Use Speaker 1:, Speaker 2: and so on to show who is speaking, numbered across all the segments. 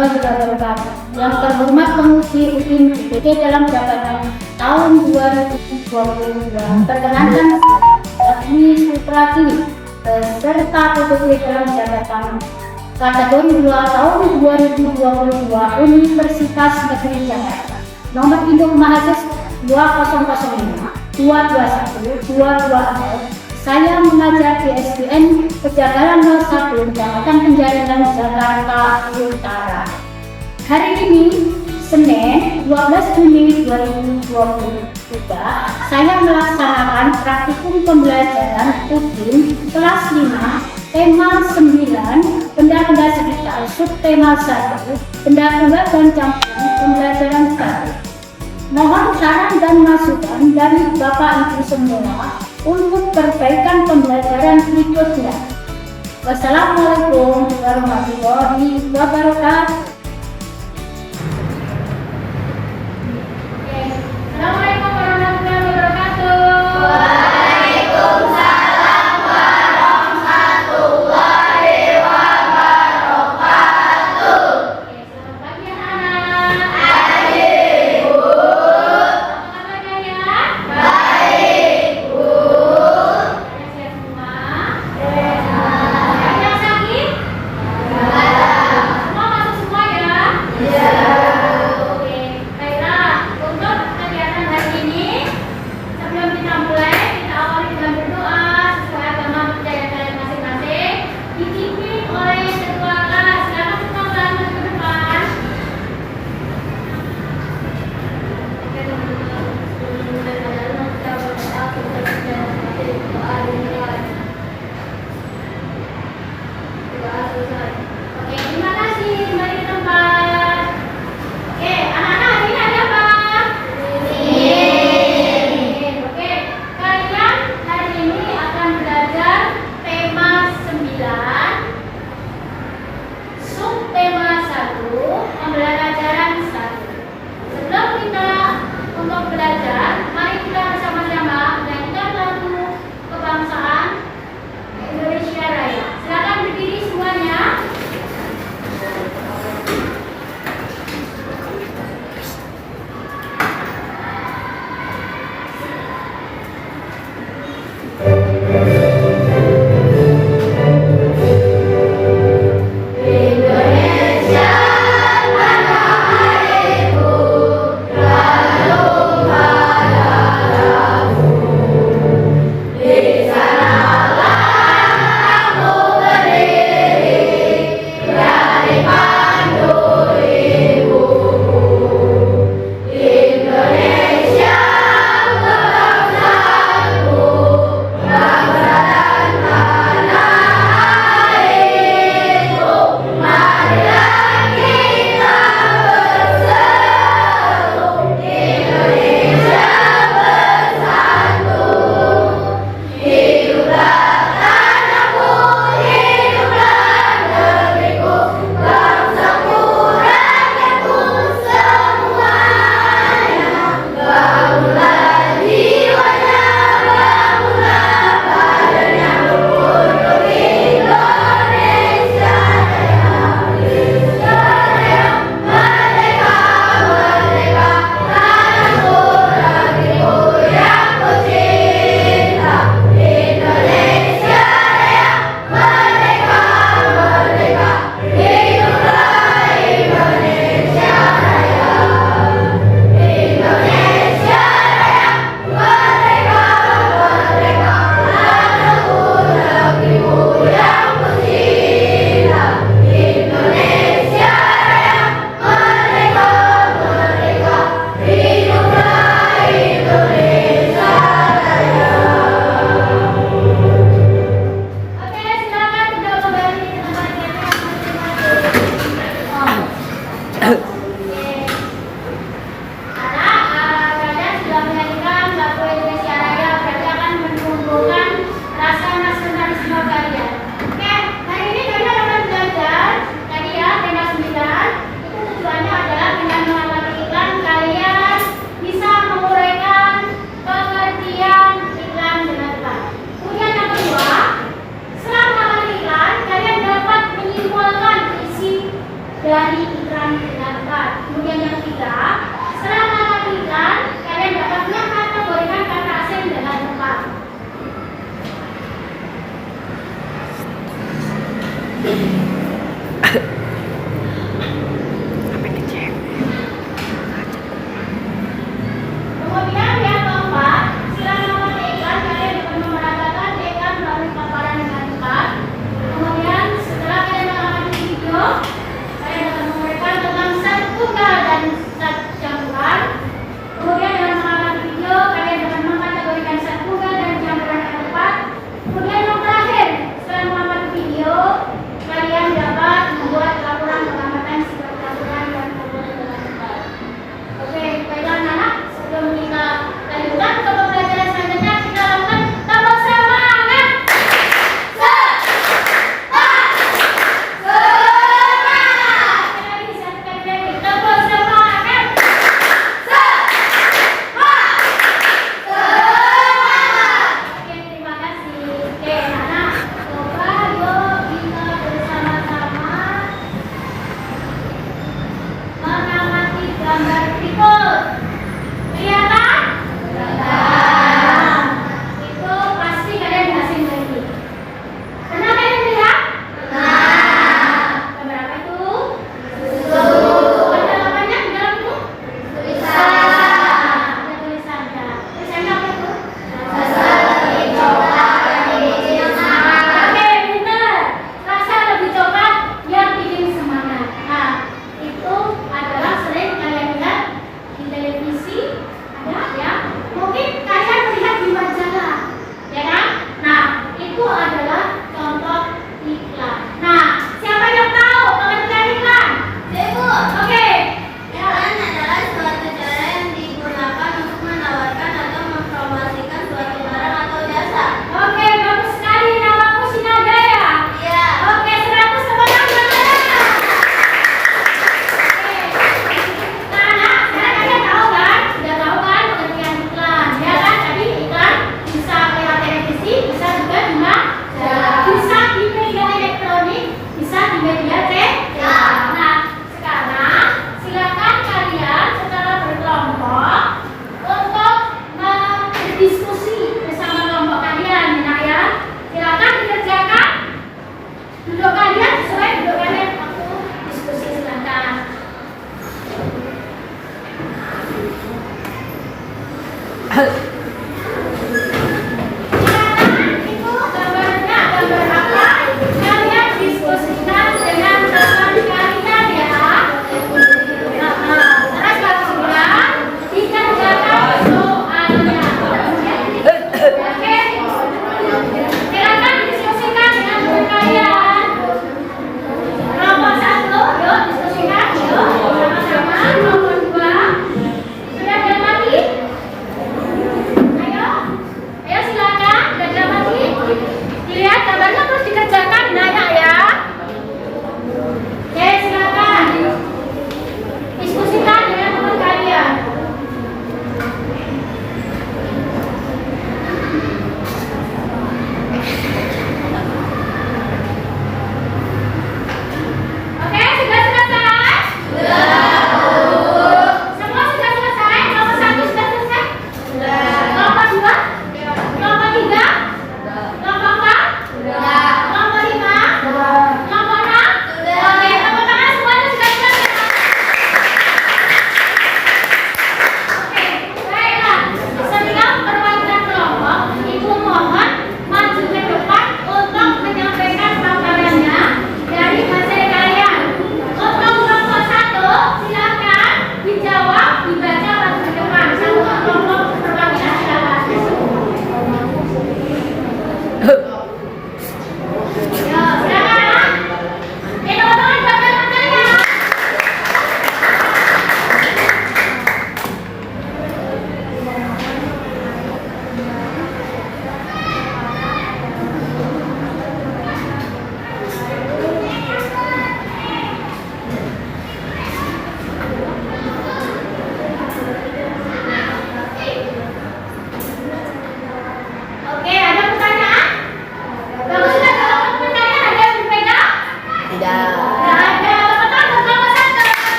Speaker 1: warahmatullahi wabarakatuh. Yang terhormat penguji UIN IPB dalam jabatan tahun 2022. Perkenalkan Agni Supratiwi beserta PPT dalam jabatan kategori 2 tahun 2022 Universitas Negeri Jakarta. Nomor induk mahasiswa 2005 221 224. Saya mengajar di SDN Pejagalan 01 Kecamatan Penjaringan, Jakarta Utara. Hari ini, Senin 12 Juni 2023, saya melaksanakan praktikum pembelajaran UIN kelas 5, tema 9, benda-benda sekitar, subtema 1, benda-benda dan campuran pembelajaran 1. Mohon saran dan masukan dari Bapak Ibu semua untuk perbaikan pembelajaran berikutnya. Wassalamualaikum warahmatullahi wabarakatuh. Assalamualaikum warahmatullahi wabarakatuh.
Speaker 2: Waalaikumsalam warahmatullahi wabarakatuh.
Speaker 1: Selamat pagi anak-anak.
Speaker 2: Baik, Bu.
Speaker 1: Apa kabarnya ya?
Speaker 2: Baik, Bu.
Speaker 1: Sehat semua?
Speaker 2: Sehat.
Speaker 1: Ada yang sakit?
Speaker 2: Sehat.
Speaker 1: Semua masuk semua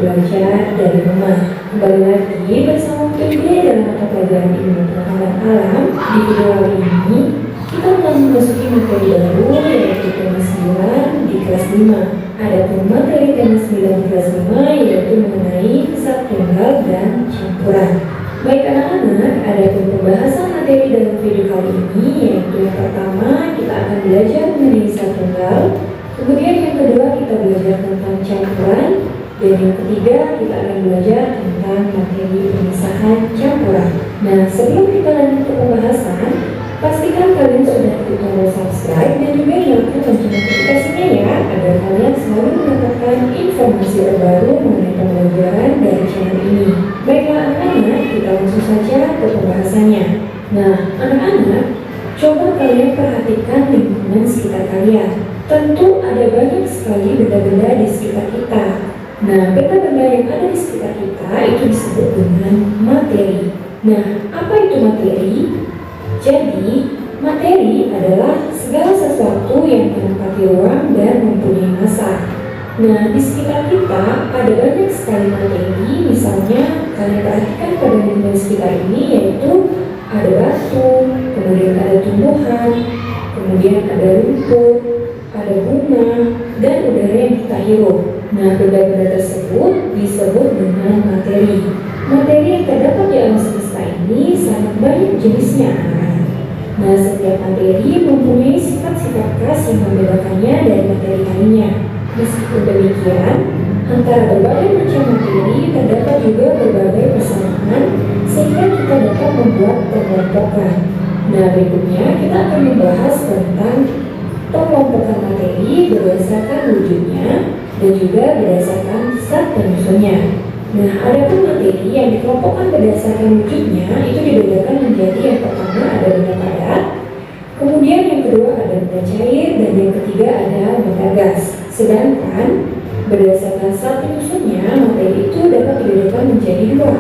Speaker 3: belajar dari rumah. Kembali lagi bersama PD dalam mata pelajaran ilmu pengetahuan alam. Di video kali ini kita akan memasuki materi baru yaitu tema 9 di kelas 5. Adapun materi tema 9 di kelas 5 yaitu mengenai zat tunggal dan campuran. Baik anak-anak, adapun pembahasan materi dalam video kali ini yaitu yang pertama kita akan belajar mengenai zat tunggal. Kemudian yang kedua kita belajar tentang campuran. Dan yang ketiga kita akan belajar tentang materi pemisahan campuran. Nah, sebelum kita lanjut ke pembahasan, pastikan kalian sudah klik tombol subscribe dan juga nyalakan lonceng notifikasinya ya, agar kalian selalu mendapatkan informasi terbaru mengenai pembelajaran dari channel ini. Baiklah anak-anak, kita langsung saja ke pembahasannya. Nah, anak-anak, coba kalian perhatikan lingkungan sekitar kalian. Tentu ada banyak sekali benda-benda di sekitar kita. Nah, benda-benda yang ada di sekitar kita itu disebut dengan materi. Nah, apa itu materi? Jadi, materi adalah segala sesuatu yang menempati ruang dan mempunyai massa. Nah, di sekitar kita ada banyak sekali materi. Misalnya, kalian perhatikan pada lingkungan sekitar ini yaitu ada batu, kemudian ada tumbuhan, kemudian ada rumput, ada bunga, dan udara yang kita hirup. Nah, benda-benda tersebut disebut dengan materi. Materi yang terdapat di alam semesta ini sangat banyak jenisnya. Nah, setiap materi mempunyai sifat-sifat khas yang membedakannya dari materi lainnya. Meskipun demikian, antara berbagai macam materi terdapat juga berbagai persamaan sehingga kita dapat membuat pengelompokan. Nah, berikutnya kita akan membahas tentang pengelompokan materi berdasarkan wujudnya dan juga berdasarkan zat penyusunnya. Nah, adapun materi yang dikelompokkan berdasarkan wujudnya itu dibedakan menjadi yang pertama ada benda padat, kemudian yang kedua ada benda cair, dan yang ketiga ada benda gas. Sedangkan berdasarkan zat penyusunnya materi itu dapat dibedakan menjadi dua,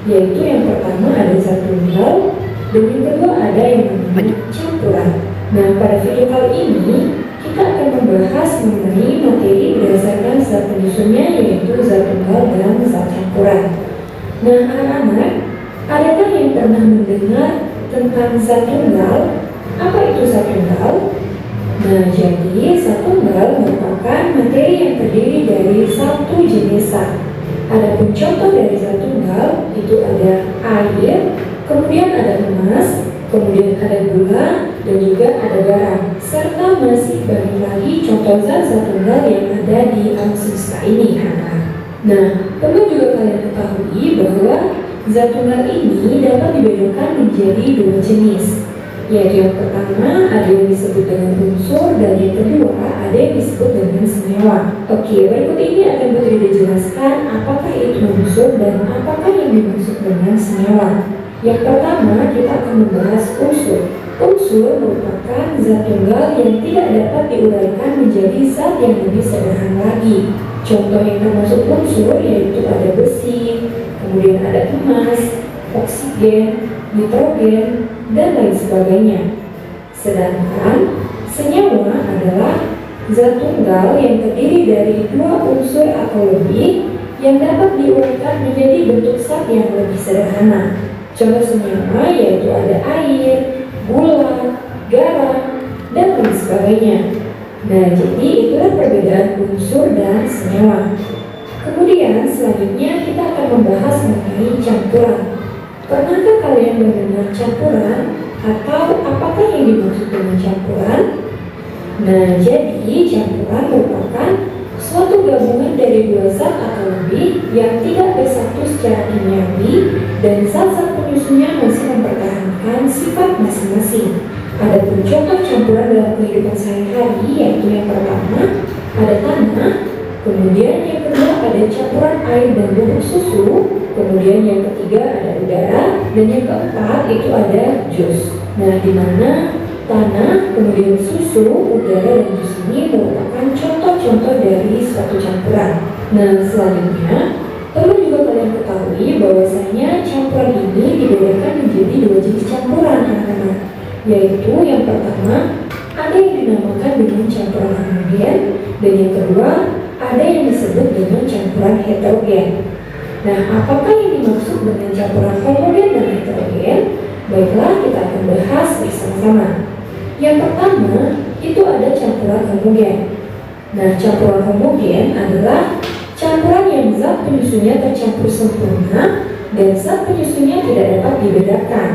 Speaker 3: yaitu yang pertama ada zat tunggal dan yang kedua ada yang namanya campuran. Nah, pada video kali ini kita akan membahas mengenai materi berdasarkan zat penyusunnya yaitu zat tunggal dan zat campuran. Nah, anak-anak, adakah yang pernah mendengar tentang zat tunggal? Apa itu zat tunggal? Nah, jadi zat tunggal merupakan materi yang terdiri dari satu jenis zat. Adapun contoh dari zat tunggal itu ada air, kemudian ada emas, kemudian ada gula, dan juga ada garam, serta masih banyak lagi contoh zat-zat tunggal yang ada di alam semesta ini. Nah, perlu juga kalian ketahui bahwa zat tunggal ini dapat dibedakan menjadi dua jenis, yaitu yang pertama ada yang disebut dengan unsur dan yang kedua ada yang disebut dengan senyawa. Oke, berikut ini akan Putri dijelaskan apakah itu unsur dan apakah yang dimaksud dengan senyawa. Yang pertama kita akan membahas unsur. Unsur merupakan zat tunggal yang tidak dapat diuraikan menjadi zat yang lebih sederhana lagi. Contoh yang termasuk unsur yaitu ada besi, kemudian ada emas, oksigen, nitrogen, dan lain sebagainya. Sedangkan senyawa adalah zat tunggal yang terdiri dari dua unsur atau lebih yang dapat diuraikan menjadi bentuk zat yang lebih sederhana. Contoh senyawa yaitu ada air, gula, garam, dan lain sebagainya. Nah, jadi itulah perbedaan unsur dan senyawa. Kemudian selanjutnya kita akan membahas mengenai campuran. Pernahkah kalian mendengar campuran atau apakah yang dimaksud dengan campuran? Nah, jadi campuran merupakan suatu gabungan dari dua zat atau lebih yang tidak bersatu secara kimiawi dan zat-zat penyusunnya masih mempertahankan sifat masing-masing. Adapun contoh campuran dalam kehidupan sehari-hari yaitu yang pertama ada tanah, kemudian yang kedua ada campuran air dan bubuk susu, kemudian yang ketiga ada udara, dan yang keempat itu ada jus. Nah, di mana tanah, kemudian susu, udara, dan jus ini merupakan contoh-contoh dari suatu campuran. Nah, selanjutnya perlu juga kalian ketahui bahwasanya campuran ini dibedakan menjadi dua jenis campuran, anak-anak. Yaitu yang pertama ada yang dinamakan dengan campuran homogen dan yang kedua ada yang disebut dengan campuran heterogen. Nah, apakah yang dimaksud dengan campuran homogen dan heterogen? Baiklah, kita akan bahas bersama-sama. Yang pertama, itu ada campuran homogen. Nah, campuran homogen adalah campuran yang zat penyusunnya tercampur sempurna dan zat penyusunnya tidak dapat dibedakan.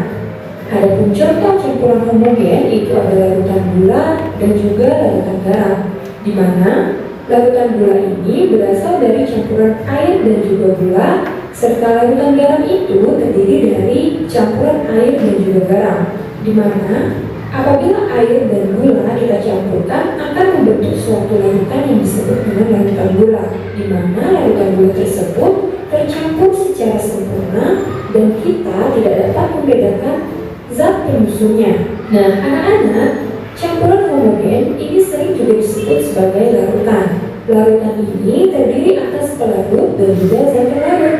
Speaker 3: Adapun contoh campuran homogen itu adalah larutan gula dan juga larutan garam, di mana larutan gula ini berasal dari campuran air dan juga gula, serta larutan garam itu terdiri dari campuran air dan juga garam, di mana apabila air dan gula kita campurkan akan membentuk suatu larutan yang disebut dengan larutan gula, di mana larutan gula tersebut tercampur secara sempurna dan kita tidak dapat membedakan zat penyusunnya. Nah, anak-anak, campuran homogen ini sering juga disebut sebagai larutan. Larutan ini terdiri atas pelarut dan juga zat pelarut.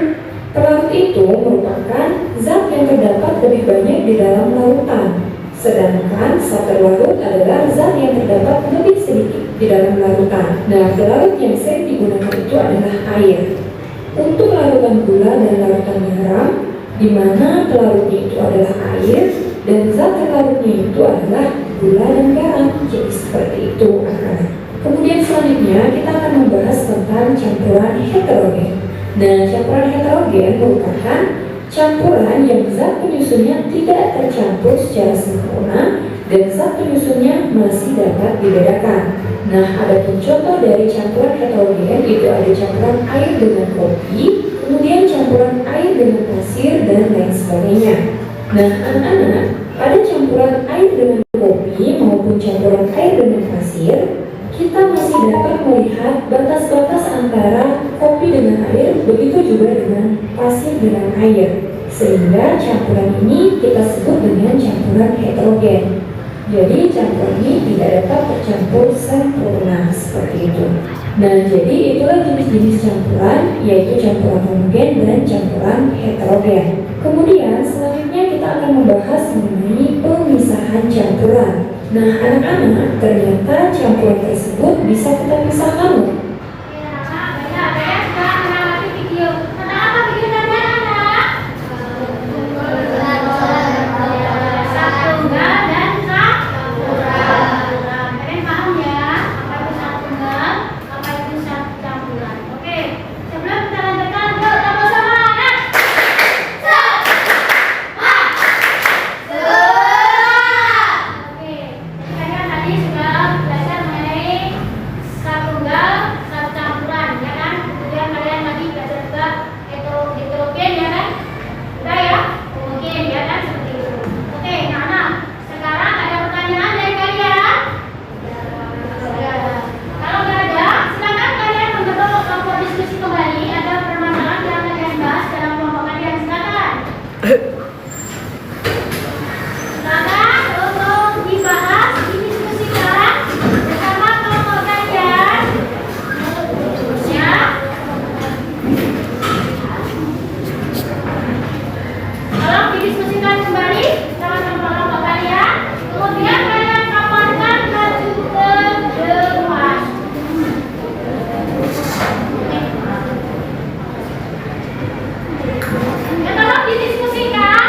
Speaker 3: Pelarut itu merupakan zat yang terdapat lebih banyak di dalam larutan, sedangkan zat pelarut adalah zat yang terdapat lebih sedikit di dalam larutan. Nah, pelarut yang sering digunakan itu adalah air. Untuk larutan gula dan larutan garam, di mana pelarutnya itu adalah air dan zat pelarutnya itu adalah gula dan garam. Jadi seperti itu, anak-anak. Kemudian selanjutnya kita akan membahas tentang campuran heterogen. Nah, campuran heterogen merupakan campuran yang zat penyusunnya tidak tercampur secara sempurna dan zat penyusunnya masih dapat dibedakan. Nah, adapun contoh dari campuran heterogen itu ada campuran air dengan kopi, kemudian campuran air dengan pasir dan lain sebagainya. Nah, anak-anak, pada campuran air dengan kopi maupun campuran air dengan pasir, kita masih dapat melihat batas-batas antara kopi dengan air, begitu juga dengan pasir dengan air. Sehingga campuran ini kita sebut dengan campuran heterogen. Jadi campuran ini tidak dapat tercampur sempurna seperti itu. Nah, jadi itulah jenis-jenis campuran, yaitu campuran homogen dan campuran heterogen. Kemudian selanjutnya kita akan membahas mengenai pemisahan campuran. Nah, anak-anak, ternyata campuran tersebut bisa kita pisahkan loh.
Speaker 2: Ya, tolong didiskusikan.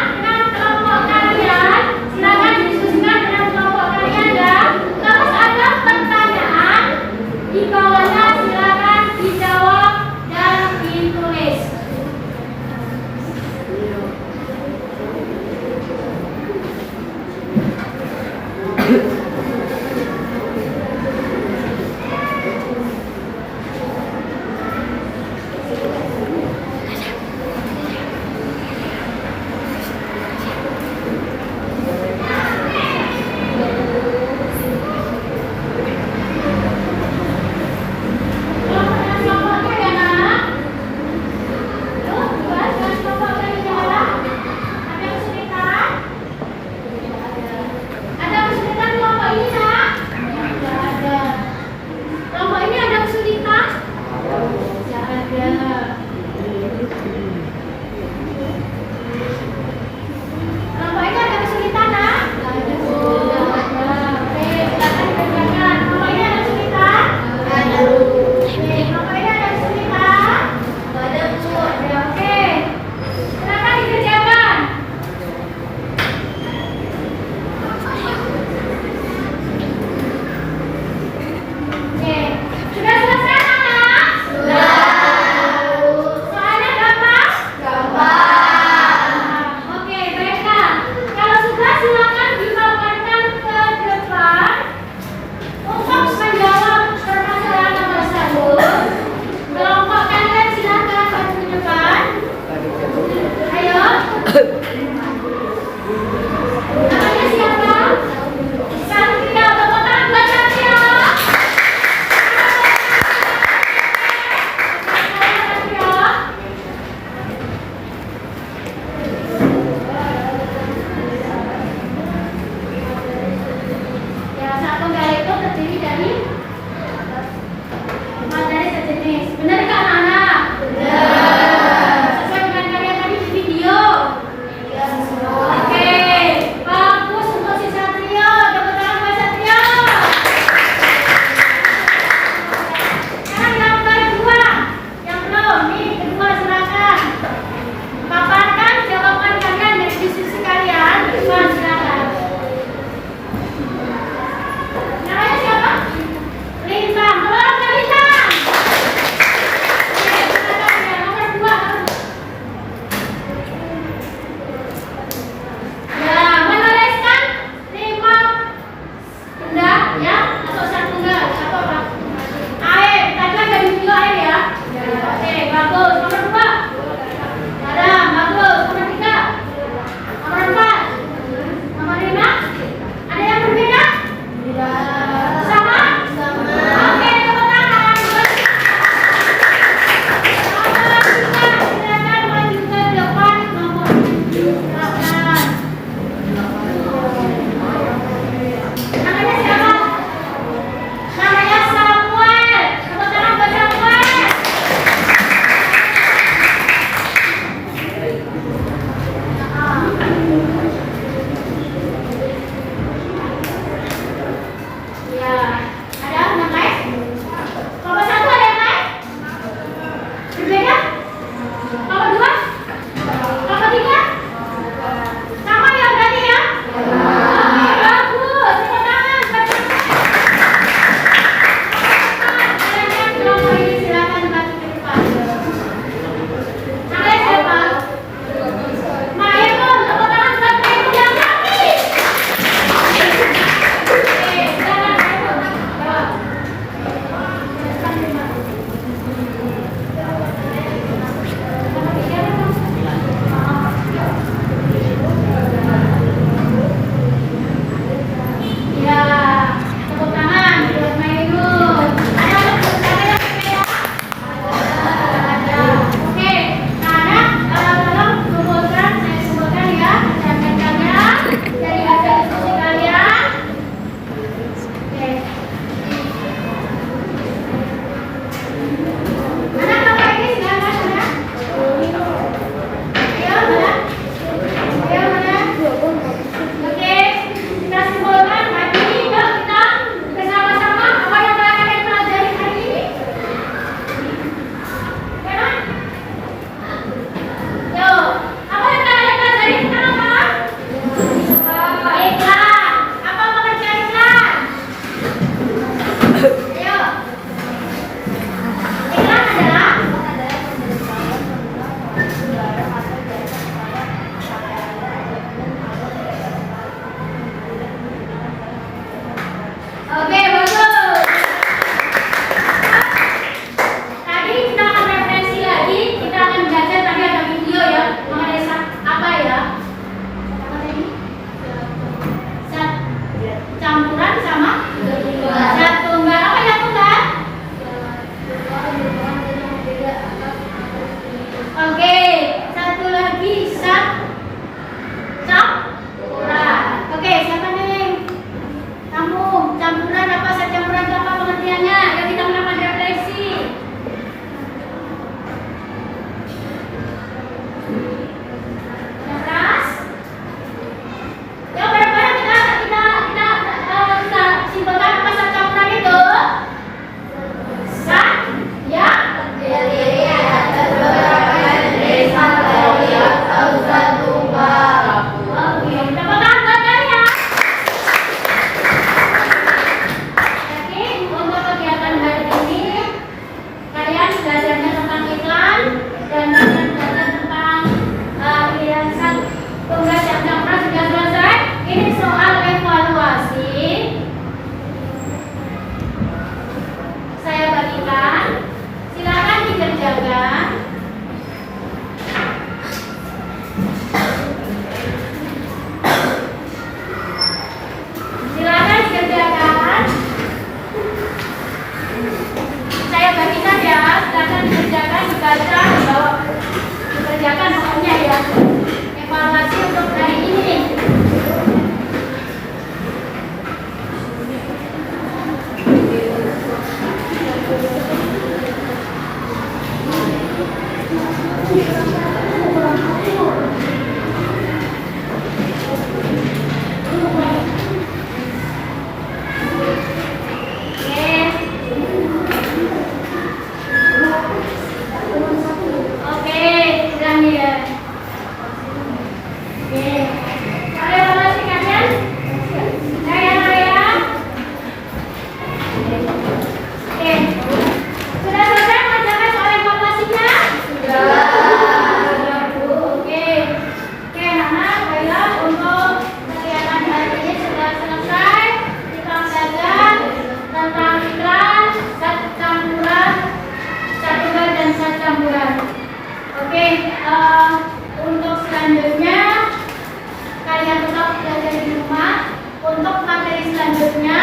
Speaker 2: Untuk materi selanjutnya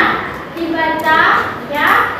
Speaker 2: dibaca ya.